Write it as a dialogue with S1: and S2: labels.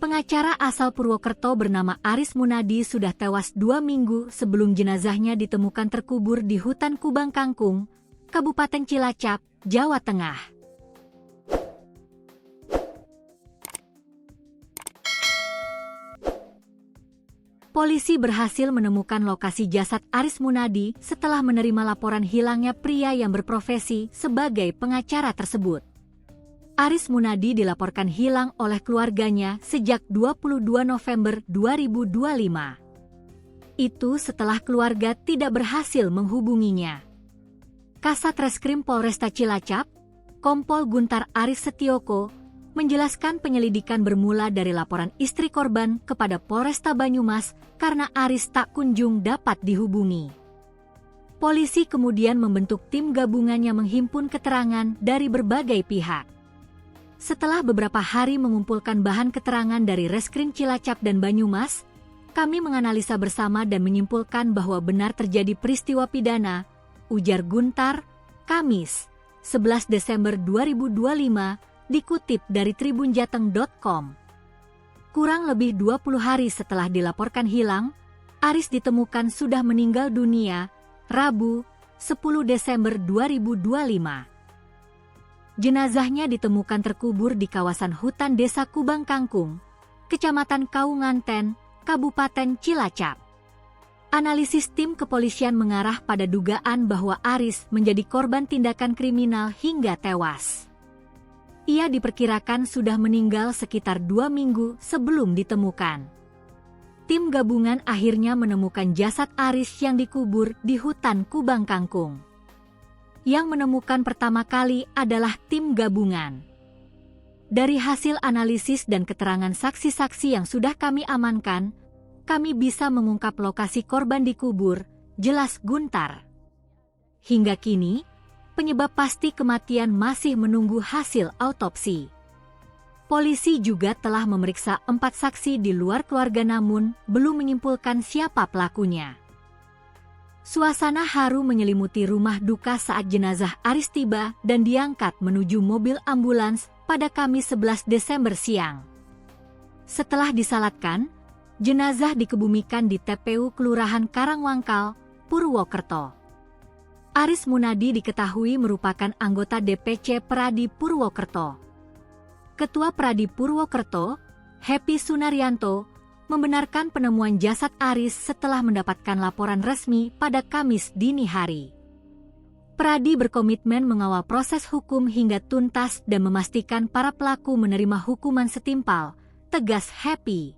S1: Pengacara asal Purwokerto bernama Aris Munadi sudah tewas 2 minggu sebelum jenazahnya ditemukan terkubur di hutan Kubang Kangkung, Kabupaten Cilacap, Jawa Tengah. Polisi berhasil menemukan lokasi jasad Aris Munadi setelah menerima laporan hilangnya pria yang berprofesi sebagai pengacara tersebut. Aris Munadi dilaporkan hilang oleh keluarganya sejak 22 November 2025. Itu setelah keluarga tidak berhasil menghubunginya. Kasat Reskrim Polresta Cilacap, Kompol Guntar Aris Setioko, menjelaskan penyelidikan bermula dari laporan istri korban kepada Polresta Banyumas karena Aris tak kunjung dapat dihubungi. Polisi kemudian membentuk tim gabungan yang menghimpun keterangan dari berbagai pihak. Setelah beberapa hari mengumpulkan bahan keterangan dari Reskrim Cilacap dan Banyumas, kami menganalisa bersama dan menyimpulkan bahwa benar terjadi peristiwa pidana, ujar Guntar, Kamis, 11 Desember 2025, dikutip dari tribunjateng.com. Kurang lebih 20 hari setelah dilaporkan hilang, Aris ditemukan sudah meninggal dunia, Rabu, 10 Desember 2025. Jenazahnya ditemukan terkubur di kawasan hutan Desa Kubang Kangkung, Kecamatan Kaunganten, Kabupaten Cilacap. Analisis tim kepolisian mengarah pada dugaan bahwa Aris menjadi korban tindakan kriminal hingga tewas. Ia diperkirakan sudah meninggal sekitar 2 minggu sebelum ditemukan. Tim gabungan akhirnya menemukan jasad Aris yang dikubur di hutan Kubang Kangkung. Yang menemukan pertama kali adalah tim gabungan. Dari hasil analisis dan keterangan saksi-saksi yang sudah kami amankan, kami bisa mengungkap lokasi korban dikubur, jelas Guntar. Hingga kini, penyebab pasti kematian masih menunggu hasil autopsi. Polisi juga telah memeriksa 4 saksi di luar keluarga namun belum menyimpulkan siapa pelakunya. Suasana haru menyelimuti rumah duka saat jenazah Aris tiba dan diangkat menuju mobil ambulans pada Kamis 11 Desember siang. Setelah disalatkan, jenazah dikebumikan di TPU Kelurahan Karangwangkal, Purwokerto. Aris Munadi diketahui merupakan anggota DPC Pradi Purwokerto. Ketua Pradi Purwokerto, Happy Sunaryanto, membenarkan penemuan jasad Aris setelah mendapatkan laporan resmi pada Kamis dini hari. Pradi berkomitmen mengawal proses hukum hingga tuntas dan memastikan para pelaku menerima hukuman setimpal, tegas Happy.